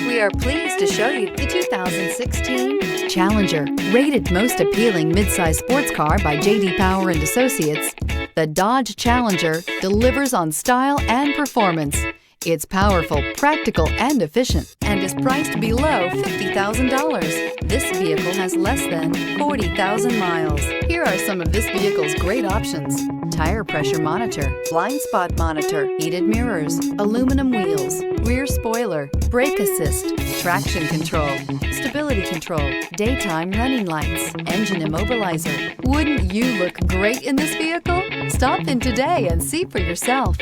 We are pleased to show you the 2016 Challenger. Rated most appealing midsize sports car by J.D. Power and Associates, the Dodge Challenger delivers on style and performance. It's powerful, practical, and efficient, and is priced below $50,000. This vehicle has less than 40,000 miles. Here are some of this vehicle's great options: tire pressure monitor, blind spot monitor, heated mirrors, aluminum wheels, rear spoiler, brake assist, traction control, stability control, daytime running lights, engine immobilizer. Wouldn't you look great in this vehicle? Stop in today and see for yourself.